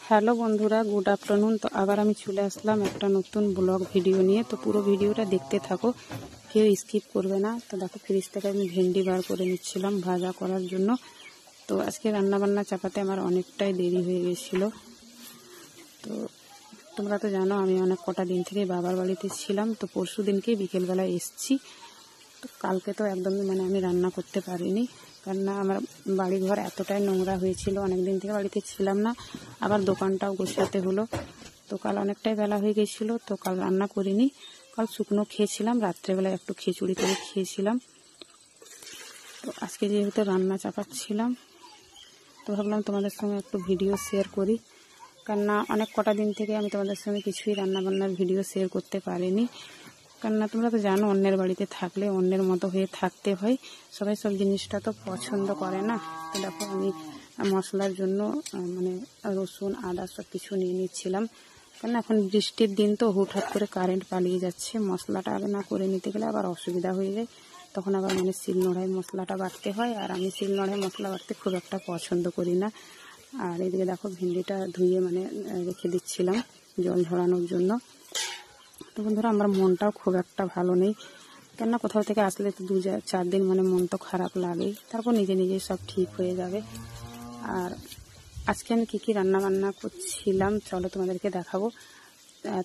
Hello বন্ধুরা, good afternoon. তো আবার আমি চলে আসলাম একটা নতুন ব্লগ ভিডিও নিয়ে। তো পুরো ভিডিওটা দেখতে থাকো, কেউ স্কিপ করবে না। তো দেখো, ফ্রিজ থেকে আমি ভেন্ডি বার করে নিচ্ছিলাম ভাজা করার জন্য। তো আজকে রান্নাবান্না চাপাতে আমার অনেকটাই দেরি হয়ে গেছিলো। তো তোমরা তো জানো আমি অনেক কটা দিন থেকে বাবার বাড়িতে ছিলাম। তো পরশু দিনকেই বিকেলবেলা এসছি। তো কালকে তো একদমই আমি রান্না করতে পারিনি, কেননা আমার বাড়িঘর এতটাই নোংরা হয়েছিল। অনেক দিন থেকে বাড়িতে ছিলাম না, আবার দোকানটাও গোছাতে হলো। তো কাল অনেকটাই বেলা হয়ে গেছিলো, তো কাল রান্না করিনি। কাল শুকনো খেয়েছিলাম, রাত্রেবেলায় একটু খিচুড়ি করে খেয়েছিলাম। তো আজকে যেহেতু রান্না চাপাচ্ছিলাম, তো ভাবলাম তোমাদের সঙ্গে একটু ভিডিও শেয়ার করি, কেননা অনেক কটা দিন থেকে আমি তোমাদের সঙ্গে কিছুই রান্নাবান্নার ভিডিও শেয়ার করতে পারিনি। কেননা তোমরা তো জানো, অন্যের বাড়িতে থাকলে অন্যের মতো হয়ে থাকতে হয়। সবাই সব জিনিসটা তো পছন্দ করে না। তো দেখো, আমি মশলার জন্য রসুন আদা সব কিছু নিয়ে নিচ্ছিলাম। কেননা এখন বৃষ্টির দিন, তো হুটহাট করে কারেন্ট পালিয়ে যাচ্ছে। মশলাটা আগে না করে নিতে গেলে আবার অসুবিধা হয়ে যায়। তখন আবার শিলনোড়ায় মশলাটা বাটতে হয়, আর আমি শিলনোড়ায় মশলা বাটতে খুব একটা পছন্দ করি না। আর এদিকে দেখো, ভেন্ডিটা ধুয়ে রেখে দিচ্ছিলাম জল ঝরানোর জন্য। তো বন্ধুরা, আমার মনটাও খুব একটা ভালো নেই, কেননা কোথাও থেকে আসলে তো 2-4 দিন মন তো খারাপ লাগেই। তারপর নিজে নিজে সব ঠিক হয়ে যাবে। আর আজকে আমি কী রান্না বান্না করছিলাম চলো তোমাদেরকে দেখাবো।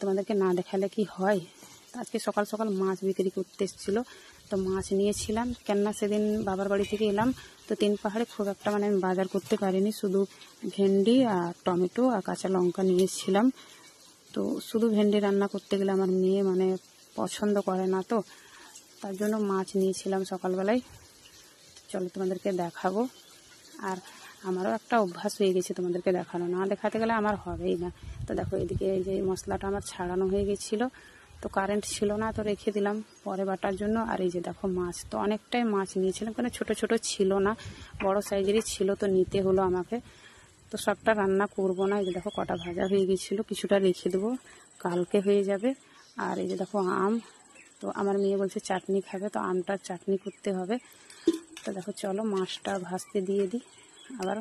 তোমাদেরকে না দেখালে কি হয়। আজকে সকাল সকাল মাছ বিক্রি করতে এসেছিলো, তো মাছ নিয়েছিলাম। কেননা সেদিন বাবার বাড়ি থেকে এলাম, তো 3 পাহাড়ে খুব একটা আমি বাজার করতে পারিনি। শুধু ভেন্ডি আর টমেটো আর কাঁচা লঙ্কা নিয়েছিলাম। তো শুধু ভেন্ডি রান্না করতে গেলে আমার মেয়ে পছন্দ করে না, তো তার জন্য মাছ নিয়েছিলাম সকালবেলায়। চলো তোমাদেরকে দেখাবো। আর আমারও একটা অভ্যাস হয়ে গেছে তোমাদেরকে দেখানো, না দেখাতে গেলে আমার হবেই না। তো দেখো, এদিকে এই যে মশলাটা আমার ছাড়ানো হয়ে গেছিলো, তো কারেন্ট ছিল না, তো রেখে দিলাম পরে বাটার জন্য। আর এই যে দেখো, মাছ তো অনেকটাই মাছ নিয়েছিলাম, কারণ ছোট ছোট ছিল না, বড় সাইজেরই ছিল, তো নিতে হলো আমাকে। তো সবটা রান্না করব না। এই যে দেখো, কটা ভাজা হয়ে গেছিলো, কিছুটা রেখে দেবো, কালকে হয়ে যাবে। আর এই যে দেখো আম, তো আমার মেয়ে বলছে চাটনি খাবে, তো আমটার চাটনি করতে হবে। তো দেখো, চলো মাছটা ভাজতে দিয়ে দিই। আবার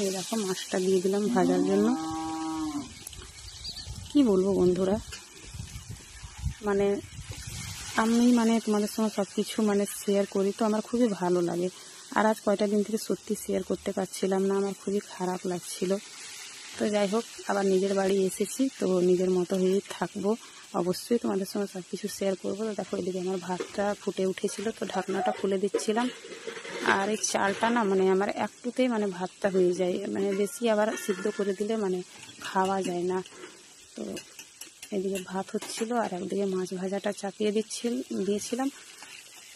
এই দেখো, মাছটা দিয়ে দিলাম ভাজার জন্য। কি বলবো বন্ধুরা, আমি তোমাদের সঙ্গে সব কিছু শেয়ার করি, তো আমার খুবই ভালো লাগে। আর আজ কয়টা দিন থেকে সত্যি শেয়ার করতে পারছিলাম না, আমার খুবই খারাপ লাগছিল। তো যাই হোক, আবার নিজের বাড়ি এসেছি, তো নিজের মতো হয়েই থাকবো। অবশ্যই তোমাদের সঙ্গে সব কিছু শেয়ার করবো। তো দেখো, এদিকে আমার ভাতটা ফুটে উঠেছিল, তো ঢাকনাটা খুলে দিচ্ছিলাম। আর এই চালটা না আমার একটুতেই ভাতটা হয়ে যায়, বেশি আবার সিদ্ধ করে দিলে খাওয়া যায় না। তো এদিকে ভাত হচ্ছিল, আর একদিকে মাছ ভাজাটা চাপিয়ে দিয়েছিলাম।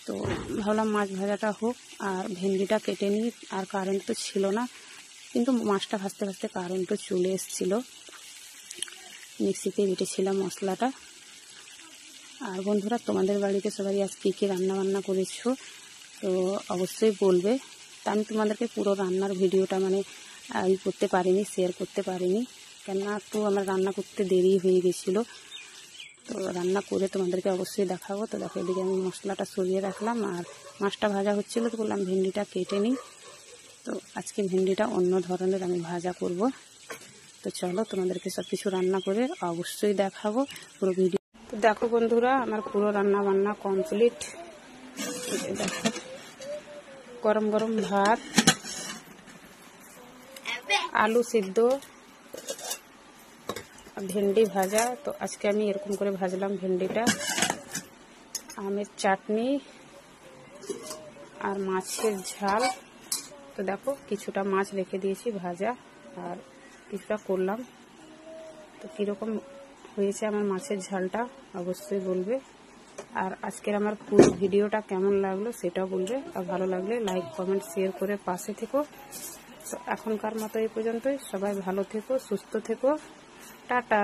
তো ভাবলাম মাছ ভাজাটা হোক, আর ভেন্ডিটা কেটে নিই। আর কারেন্ট তো ছিল না, কিন্তু মাছটা ভাজতে ভাজতে কারেন্টও চলে এসেছিলো। মিক্সিতে বেটেছিলাম মশলাটা। আর বন্ধুরা, তোমাদের বাড়িতে সবাই আজ কী রান্নাবান্না করেছো, তো অবশ্যই বলবে। তা আমি তোমাদেরকে পুরো রান্নার ভিডিওটা করতে পারিনি, শেয়ার করতে পারিনি, কেননা একটু আমার রান্না করতে দেরি হয়ে গেছিলো। তো রান্না করে তোমাদেরকে অবশ্যই দেখাবো। তো দেখো, এদিকে আমি মশলাটা সরিয়ে রাখলাম, আর মাছটা ভাজা হচ্ছিলো, তো বললাম ভেন্ডিটা কেটে নিই। তো আজকে ভেন্ডিটা অন্য ধরনের আমি ভাজা করব। তো চলো তোমাদেরকে সব কিছু রান্না করে অবশ্যই দেখাবো পুরো ভিডিও। তো দেখো বন্ধুরা, আমার পুরো রান্না বান্না কমপ্লিট। দেখো, গরম গরম ভাত, আলু সিদ্ধ, ভেন্ডি ভাজা। তো আজকে আমি এরকম করে ভাজলাম ভেন্ডিটা। আমের চাটনি আর মাছের ঝাল। তো দেখো, কিছুটা মাছ রেখে দিয়েছি ভাজা, আর কিছুটা করলাম। তো কীরকম হয়েছে আমার মাছের ঝালটা অবশ্যই বলবে। আর আজকের আমার পুরো ভিডিওটা কেমন লাগলো সেটাও বলবে। আর ভালো লাগলে লাইক কমেন্ট শেয়ার করে পাশে থেকো। তো এখনকার মতো এই পর্যন্তই। সবাই ভালো থেকো, সুস্থ থেকো, টাটা।